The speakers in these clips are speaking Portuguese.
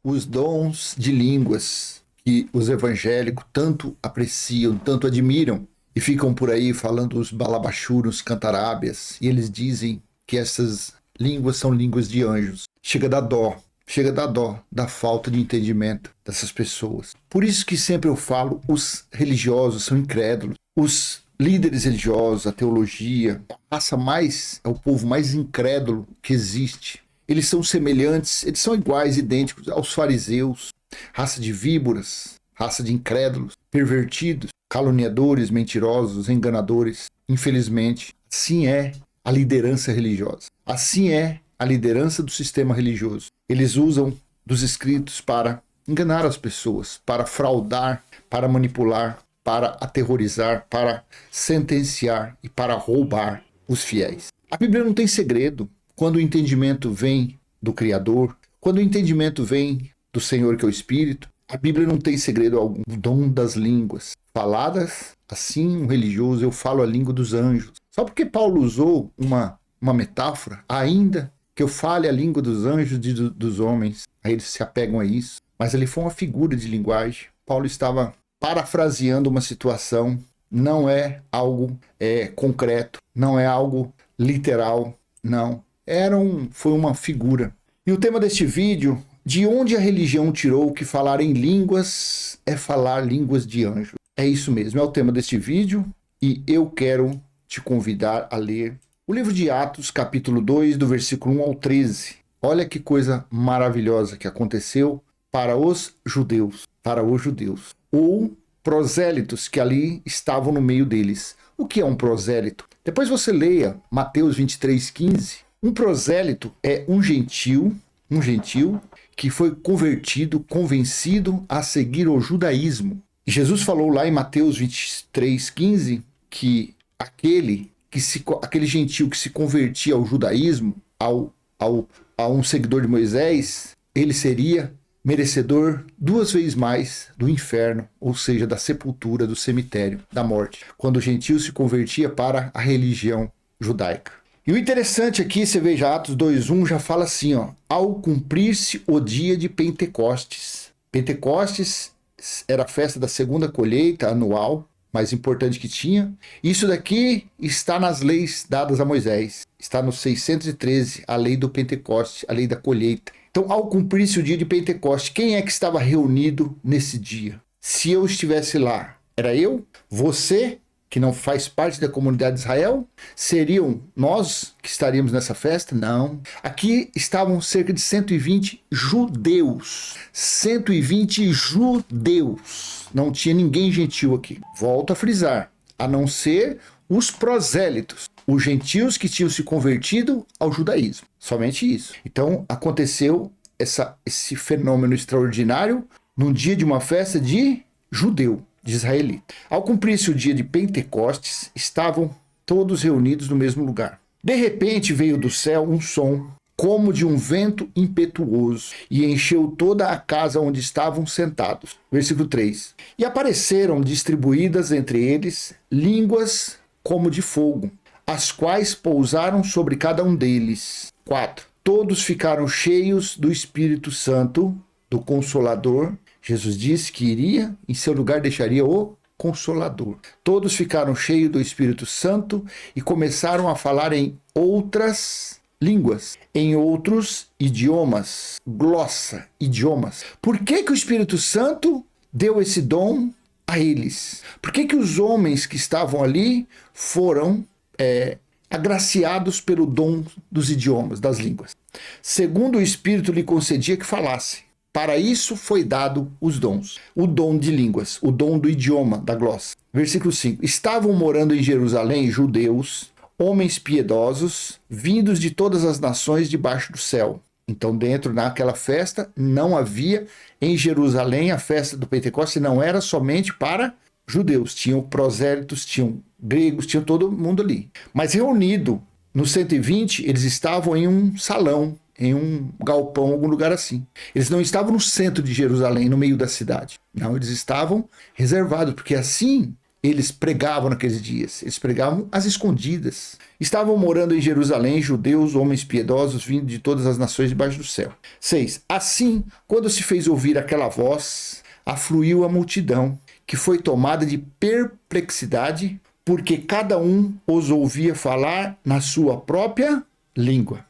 os dons de línguas que os evangélicos tanto apreciam, tanto admiram, e ficam por aí falando os balabachuros, cantarábias, e eles dizem que essas línguas são línguas de anjos. Chega a dar dó da falta de entendimento dessas pessoas. Por isso que sempre eu falo, os religiosos são incrédulos. Os líderes religiosos, a teologia, é o povo mais incrédulo que existe. Eles são semelhantes, eles são iguais, idênticos aos fariseus, raça de víboras, raça de incrédulos, pervertidos, caluniadores, mentirosos, enganadores. Infelizmente, assim é a liderança religiosa. Assim é a liderança do sistema religioso. Eles usam dos escritos para enganar as pessoas, para fraudar, para manipular, para aterrorizar, para sentenciar e para roubar os fiéis. A Bíblia não tem segredo. Quando o entendimento vem do Criador, quando o entendimento vem do Senhor, que é o Espírito, a Bíblia não tem segredo algum. O dom das línguas faladas, assim, um religioso, eu falo a língua dos anjos. Só porque Paulo usou uma metáfora, ainda que eu fale a língua dos anjos e dos homens, aí eles se apegam a isso. Mas ali foi uma figura de linguagem. Paulo estava parafraseando uma situação, não é algo concreto, não é algo literal, não. Foi uma figura. E o tema deste vídeo, de onde a religião tirou que falar em línguas é falar línguas de anjos. É isso mesmo, é o tema deste vídeo e eu quero te convidar a ler o livro de Atos, capítulo 2, do versículo 1 ao 13. Olha que coisa maravilhosa que aconteceu para os judeus, ou prosélitos que ali estavam no meio deles. O que é um prosélito? Depois você leia Mateus 23:15. Um prosélito é um gentil que foi convencido a seguir o judaísmo. E Jesus falou lá em Mateus 23:15 que aquele gentil que se convertia ao judaísmo, a um seguidor de Moisés, ele seria merecedor 2 vezes mais do inferno, ou seja, da sepultura, do cemitério, da morte, quando o gentil se convertia para a religião judaica. E o interessante aqui, você veja, Atos 2:1 já fala assim, ao cumprir-se o dia de Pentecostes. Pentecostes era a festa da segunda colheita anual, mais importante que tinha. Isso daqui está nas leis dadas a Moisés. Está no 613, a lei do Pentecoste, a lei da colheita. Então, ao cumprir-se o dia de Pentecoste, quem é que estava reunido nesse dia? Se eu estivesse lá, era eu? Você, que não faz parte da comunidade de Israel? Seriam nós que estaríamos nessa festa? Não. Aqui estavam cerca de 120 judeus. 120 judeus. Não tinha ninguém gentil aqui. Volto a frisar. A não ser os prosélitos. Os gentios que tinham se convertido ao judaísmo. Somente isso. Então, aconteceu esse fenômeno extraordinário num dia de uma festa de judeu, de israelita. Ao cumprir-se o dia de Pentecostes, estavam todos reunidos no mesmo lugar. De repente veio do céu um som, como de um vento impetuoso, e encheu toda a casa onde estavam sentados. Versículo 3. E apareceram distribuídas entre eles línguas como de fogo, as quais pousaram sobre cada um deles. 4. Todos ficaram cheios do Espírito Santo, do Consolador. Jesus disse que iria, em seu lugar deixaria o Consolador. Todos ficaram cheios do Espírito Santo e começaram a falar em outras línguas, em outros idiomas. Glossa, idiomas. Por que o Espírito Santo deu esse dom a eles? Por que os homens que estavam ali foram agraciados pelo dom dos idiomas, das línguas? Segundo o Espírito lhe concedia que falasse. Para isso foi dado os dons. O dom de línguas, o dom do idioma, da glossa. Versículo 5. Estavam morando em Jerusalém judeus, homens piedosos, vindos de todas as nações debaixo do céu. Então, dentro naquela festa, não havia em Jerusalém, a festa do Pentecostes não era somente para judeus. Tinham prosélitos, tinham gregos, tinha todo mundo ali. Mas reunido no 120, eles estavam em um salão, em um galpão, algum lugar assim. Eles não estavam no centro de Jerusalém, no meio da cidade. Não, eles estavam reservados, porque assim eles pregavam naqueles dias? Eles pregavam às escondidas. Estavam morando em Jerusalém judeus, homens piedosos, vindos de todas as nações debaixo do céu. 6. Assim, quando se fez ouvir aquela voz, afluiu a multidão, que foi tomada de perplexidade, porque cada um os ouvia falar na sua própria língua.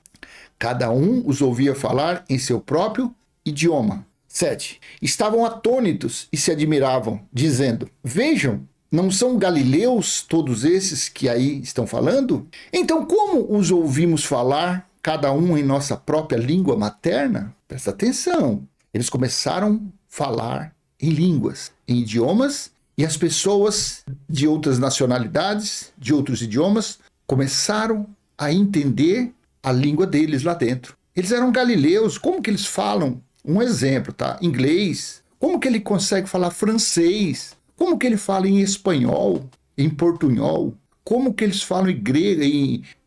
Cada um os ouvia falar em seu próprio idioma. 7. Estavam atônitos e se admiravam, dizendo: vejam, não são galileus todos esses que aí estão falando? Então como os ouvimos falar, cada um em nossa própria língua materna? Presta atenção. Eles começaram a falar em línguas, em idiomas, e as pessoas de outras nacionalidades, de outros idiomas, começaram a entender a língua deles lá dentro. Eles eram galileus, como que eles falam? Um exemplo, tá? Inglês. Como que ele consegue falar francês? Como que ele fala em espanhol, em portunhol? Como que eles falam em grego,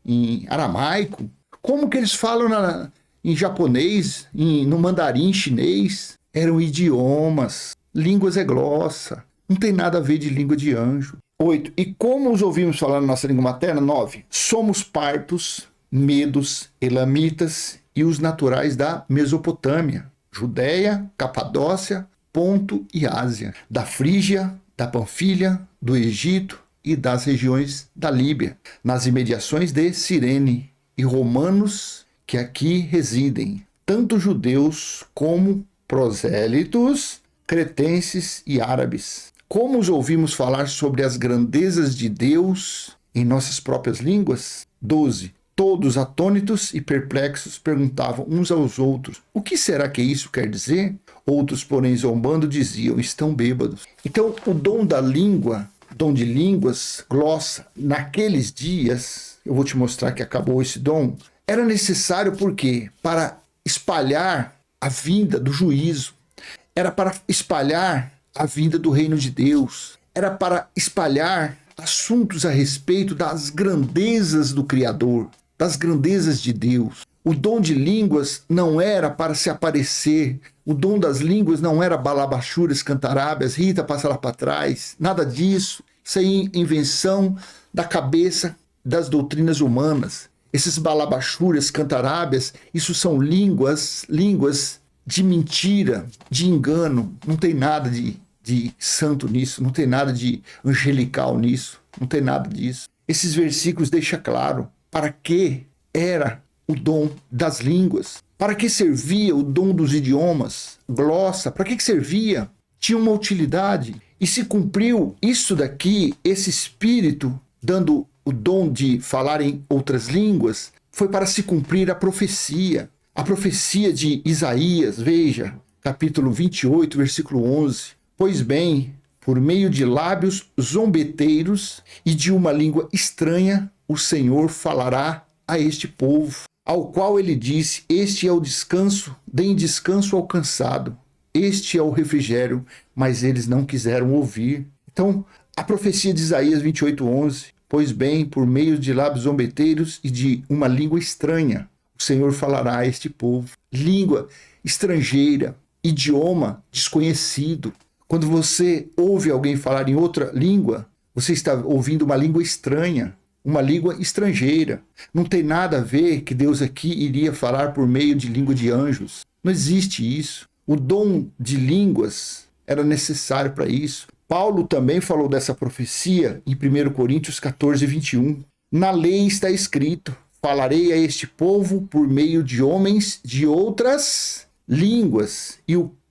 em aramaico? Como que eles falam em japonês, no mandarim chinês? Eram idiomas. Línguas é glossa. Não tem nada a ver de língua de anjo. 8. E como os ouvimos falar na nossa língua materna? 9. Somos partos, medos, elamitas e os naturais da Mesopotâmia, Judéia, Capadócia, Ponto e Ásia, da Frígia, da Panfilha, do Egito e das regiões da Líbia, nas imediações de Cirene, e romanos que aqui residem, tanto judeus como prosélitos, cretenses e árabes. Como os ouvimos falar sobre as grandezas de Deus em nossas próprias línguas? 12. Todos atônitos e perplexos perguntavam uns aos outros: o que será que isso quer dizer? Outros, porém, zombando, diziam: estão bêbados. Então, o dom da língua, dom de línguas, glossa, naqueles dias, eu vou te mostrar que acabou esse dom, era necessário por quê? Para espalhar a vinda do juízo, era para espalhar a vinda do reino de Deus, era para espalhar assuntos a respeito das grandezas do Criador, das grandezas de Deus. O dom de línguas não era para se aparecer, o dom das línguas não era balabachuras, cantarábias, Rita passa lá para trás, nada disso. Isso aí é invenção da cabeça das doutrinas humanas. Esses balabachuras, cantarábias, isso são línguas de mentira, de engano. Não tem nada de santo nisso, não tem nada de angelical nisso, não tem nada disso. Esses versículos deixam claro para que era o dom das línguas, para que servia o dom dos idiomas, glossa, para que servia? Tinha uma utilidade. E se cumpriu isso daqui, esse espírito dando o dom de falar em outras línguas, foi para se cumprir a profecia de Isaías, veja, capítulo 28, versículo 11. Pois bem, por meio de lábios zombeteiros e de uma língua estranha, o Senhor falará a este povo, ao qual ele disse: este é o descanso, deem descanso ao cansado, este é o refrigério, mas eles não quiseram ouvir. Então, a profecia de Isaías 28:11, pois bem, por meio de lábios zombeteiros e de uma língua estranha, o Senhor falará a este povo. Língua estrangeira, idioma desconhecido. Quando você ouve alguém falar em outra língua, você está ouvindo uma língua estranha, uma língua estrangeira. Não tem nada a ver que Deus aqui iria falar por meio de língua de anjos. Não existe isso. O dom de línguas era necessário para isso. Paulo também falou dessa profecia em 1 Coríntios 14:21. Na lei está escrito: falarei a este povo por meio de homens de outras línguas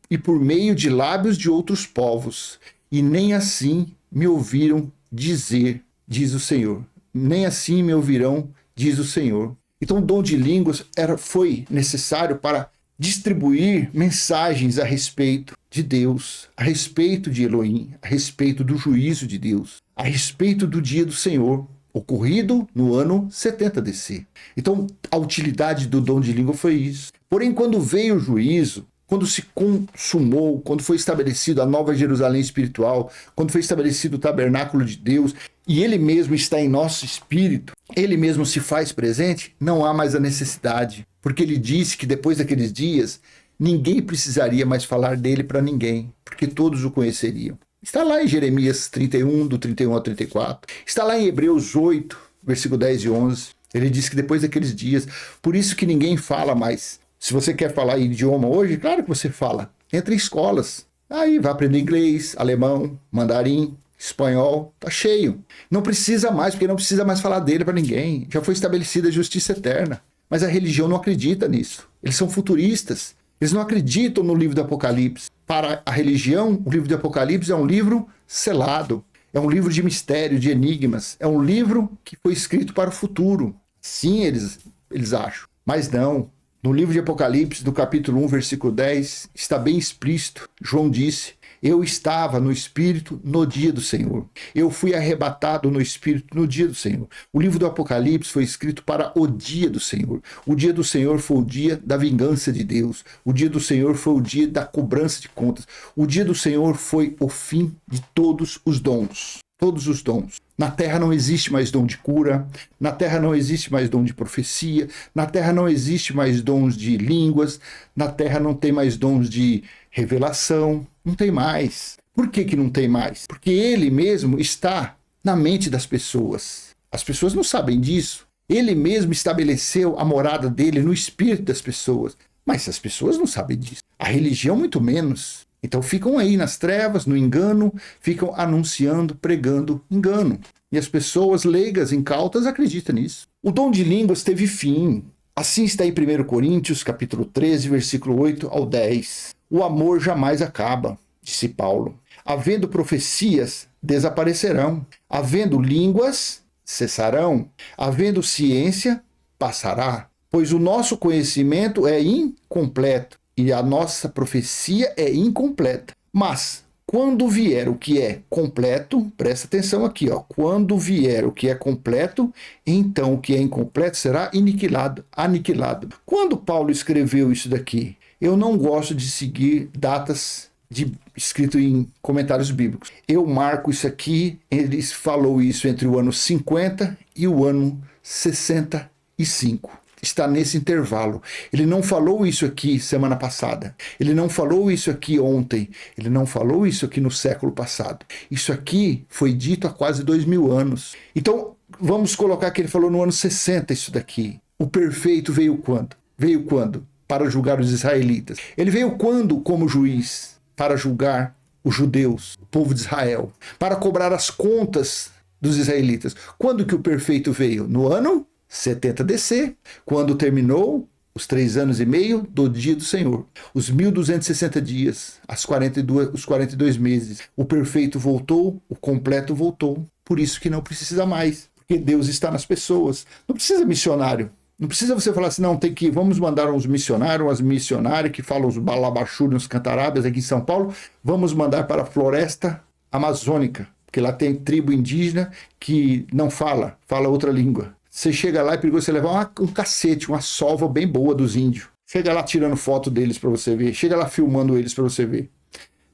e por meio de lábios de outros povos, e nem assim me ouviram dizer, diz o Senhor. Nem assim me ouvirão, diz o Senhor. Então o dom de línguas foi necessário para distribuir mensagens a respeito de Deus, a respeito de Elohim, a respeito do juízo de Deus, a respeito do dia do Senhor, ocorrido no ano 70 DC. Então a utilidade do dom de língua foi isso. Porém, quando veio o juízo, quando se consumou, quando foi estabelecido a nova Jerusalém espiritual, quando foi estabelecido o tabernáculo de Deus, e ele mesmo está em nosso espírito, ele mesmo se faz presente, não há mais a necessidade, porque ele disse que depois daqueles dias, ninguém precisaria mais falar dele para ninguém, porque todos o conheceriam. Está lá em Jeremias 31, do 31 ao 34. Está lá em Hebreus 8, versículo 10 e 11. Ele diz que depois daqueles dias, por isso que ninguém fala mais. Se você quer falar idioma hoje, claro que você fala. Entra em escolas. Aí vai aprender inglês, alemão, mandarim, espanhol. Tá cheio. Não precisa mais, porque não precisa mais falar dele para ninguém. Já foi estabelecida a justiça eterna. Mas a religião não acredita nisso. Eles são futuristas. Eles não acreditam no livro do Apocalipse. Para a religião, o livro do Apocalipse é um livro selado. É um livro de mistério, de enigmas. É um livro que foi escrito para o futuro. Sim, eles acham. Mas não. No livro de Apocalipse, do capítulo 1, versículo 10, está bem explícito. João disse: eu estava no Espírito no dia do Senhor. Eu fui arrebatado no Espírito no dia do Senhor. O livro do Apocalipse foi escrito para o dia do Senhor. O dia do Senhor foi o dia da vingança de Deus. O dia do Senhor foi o dia da cobrança de contas. O dia do Senhor foi o fim de todos os dons. Todos os dons. Na terra não existe mais dom de cura, na terra não existe mais dom de profecia, na terra não existe mais dons de línguas, na terra não tem mais dons de revelação, não tem mais. Por que não tem mais? Porque ele mesmo está na mente das pessoas. As pessoas não sabem disso. Ele mesmo estabeleceu a morada dele no espírito das pessoas. Mas as pessoas não sabem disso. A religião muito menos. Então ficam aí nas trevas, no engano, ficam anunciando, pregando engano. E as pessoas leigas, incautas, acreditam nisso. O dom de línguas teve fim. Assim está em 1 Coríntios, capítulo 13, versículo 8 ao 10. O amor jamais acaba, disse Paulo. Havendo profecias, desaparecerão. Havendo línguas, cessarão. Havendo ciência, passará. Pois o nosso conhecimento é incompleto. E a nossa profecia é incompleta. Mas, quando vier o que é completo, presta atenção aqui, ó. Quando vier o que é completo, então o que é incompleto será aniquilado. Quando Paulo escreveu isso daqui? Eu não gosto de seguir datas escrito em comentários bíblicos. Eu marco isso aqui, ele falou isso entre o ano 50 e o ano 65. Está nesse intervalo. Ele não falou isso aqui semana passada. Ele não falou isso aqui ontem. Ele não falou isso aqui no século passado. Isso aqui foi dito há quase 2000 anos. Então, vamos colocar que ele falou no ano 60 isso daqui. O perfeito veio quando? Veio quando? Para julgar os israelitas. Ele veio quando como juiz? Para julgar os judeus, o povo de Israel. Para cobrar as contas dos israelitas. Quando que o perfeito veio? No ano 70 DC, quando terminou os 3 anos e meio do dia do Senhor, os 1260 dias, os 42 meses, o perfeito voltou, o completo voltou, por isso que não precisa mais, porque Deus está nas pessoas, não precisa missionário, não precisa você falar assim, não, vamos mandar uns missionários, umas missionárias que falam os balabachúrios, os cantarábias aqui em São Paulo, vamos mandar para a floresta amazônica, porque lá tem tribo indígena que não fala outra língua. Você chega lá e é perigoso você levar um cacete, uma sova bem boa dos índios. Chega lá tirando foto deles para você ver. Chega lá filmando eles para você ver.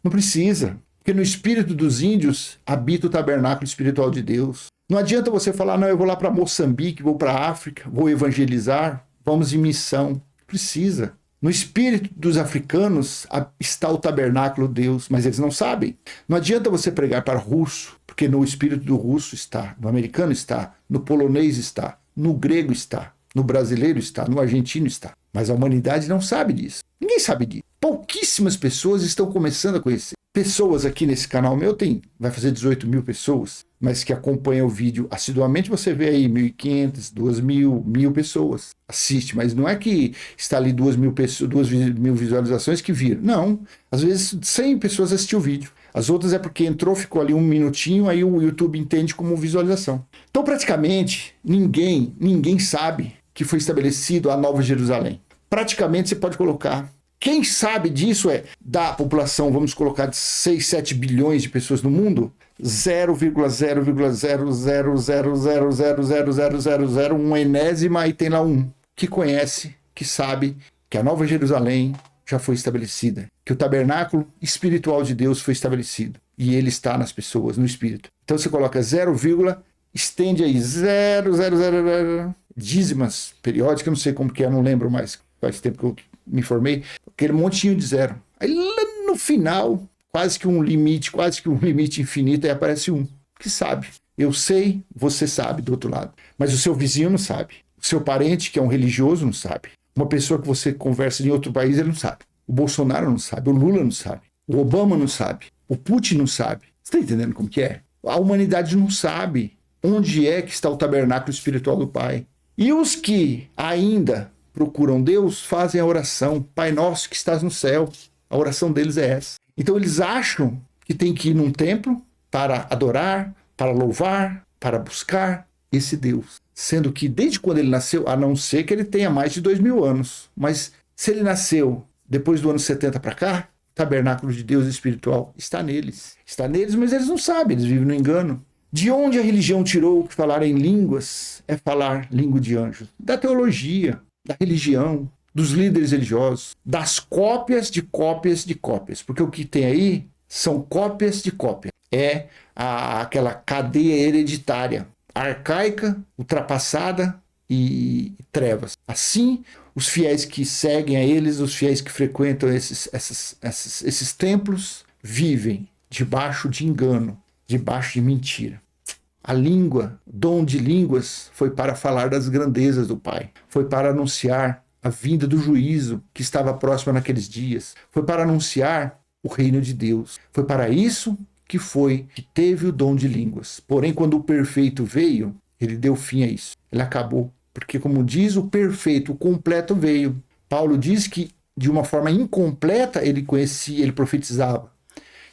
Não precisa. Porque no espírito dos índios habita o tabernáculo espiritual de Deus. Não adianta você falar, não, eu vou lá para Moçambique, vou para a África, vou evangelizar, vamos em missão. Não precisa. No espírito dos africanos está o tabernáculo de Deus, mas eles não sabem. Não adianta você pregar para russo, porque no espírito do russo está, no americano está, no polonês está, no grego está, no brasileiro está, no argentino está. Mas a humanidade não sabe disso. Ninguém sabe disso. Pouquíssimas pessoas estão começando a conhecer. Pessoas aqui nesse canal meu vai fazer 18 mil pessoas, mas que acompanham o vídeo assiduamente, você vê aí 1.500, 2.000, 1.000 pessoas. Assiste, mas não é que está ali 2.000 pessoas, 2.000 visualizações que viram. Não, às vezes 100 pessoas assistiram o vídeo. As outras é porque entrou, ficou ali um minutinho, aí o YouTube entende como visualização. Então, praticamente, ninguém sabe que foi estabelecido a Nova Jerusalém. Praticamente, você pode colocar. Quem sabe disso da população, vamos colocar, de 6, 7 bilhões de pessoas no mundo, 0,00000000001 enésima e tem lá um que conhece, que sabe que a Nova Jerusalém já foi estabelecida, que o tabernáculo espiritual de Deus foi estabelecido e ele está nas pessoas, no espírito. Então você coloca 0, estende aí 0,000 dízimas periódicas, eu não sei como que é, não lembro mais, faz tempo que eu me formei, aquele montinho de zero. Aí lá no final quase que um limite infinito, aí aparece um que sabe. Eu sei, você sabe do outro lado. Mas o seu vizinho não sabe. O seu parente, que é um religioso, não sabe. Uma pessoa que você conversa em outro país, ele não sabe. O Bolsonaro não sabe. O Lula não sabe. O Obama não sabe. O Putin não sabe. Você está entendendo como que é? A humanidade não sabe onde é que está o tabernáculo espiritual do Pai. E os que ainda procuram Deus fazem a oração. Pai nosso que estás no céu. A oração deles é essa. Então eles acham que tem que ir num templo para adorar, para louvar, para buscar esse Deus. Sendo que desde quando ele nasceu, a não ser que ele tenha mais de 2000 anos, mas se ele nasceu depois do ano 70 para cá, o tabernáculo de Deus espiritual está neles. Está neles, mas eles não sabem, eles vivem no engano. De onde a religião tirou que falar em línguas é falar língua de anjos? Da teologia, da religião, dos líderes religiosos, das cópias de cópias de cópias. Porque o que tem aí são cópias de cópia. É aquela cadeia hereditária, arcaica, ultrapassada e trevas. Assim, os fiéis que seguem a eles, os fiéis que frequentam esses templos, vivem debaixo de engano, debaixo de mentira. A língua, dom de línguas, foi para falar das grandezas do Pai. Foi para anunciar a vinda do juízo que estava próximo naqueles dias. Foi para anunciar o reino de Deus. Foi para isso que teve o dom de línguas. Porém, quando o perfeito veio, ele deu fim a isso. Ele acabou. Porque, como diz o perfeito, o completo veio. Paulo diz que, de uma forma incompleta, ele conhecia, ele profetizava.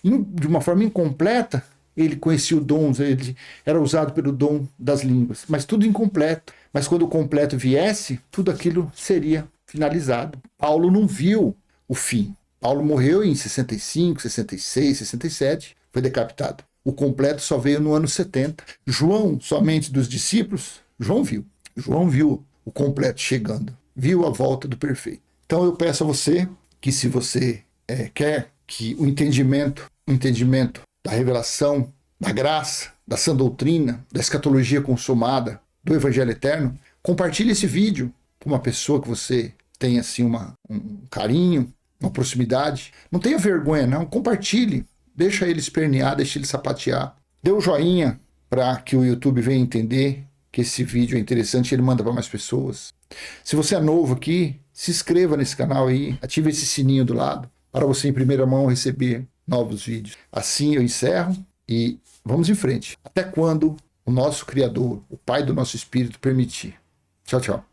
De uma forma incompleta, ele conhecia o dom, ele era usado pelo dom das línguas. Mas tudo incompleto. Mas quando o completo viesse, tudo aquilo seria finalizado. Paulo não viu o fim. Paulo morreu em 65, 66, 67, foi decapitado. O completo só veio no ano 70. João, somente dos discípulos, João viu o completo chegando, viu a volta do perfeito. Então eu peço a você que, se você quer que o entendimento da revelação, da graça, da sã doutrina, da escatologia consumada, do Evangelho Eterno, compartilhe esse vídeo com uma pessoa que você tem assim um carinho, uma proximidade. Não tenha vergonha, não. Compartilhe. Deixa ele espernear, deixa ele sapatear. Dê um joinha para que o YouTube venha entender que esse vídeo é interessante e ele manda para mais pessoas. Se você é novo aqui, se inscreva nesse canal aí, ative esse sininho do lado para você em primeira mão receber novos vídeos. Assim eu encerro e vamos em frente. Até quando o nosso Criador, o Pai do nosso Espírito, permitir. Tchau, tchau.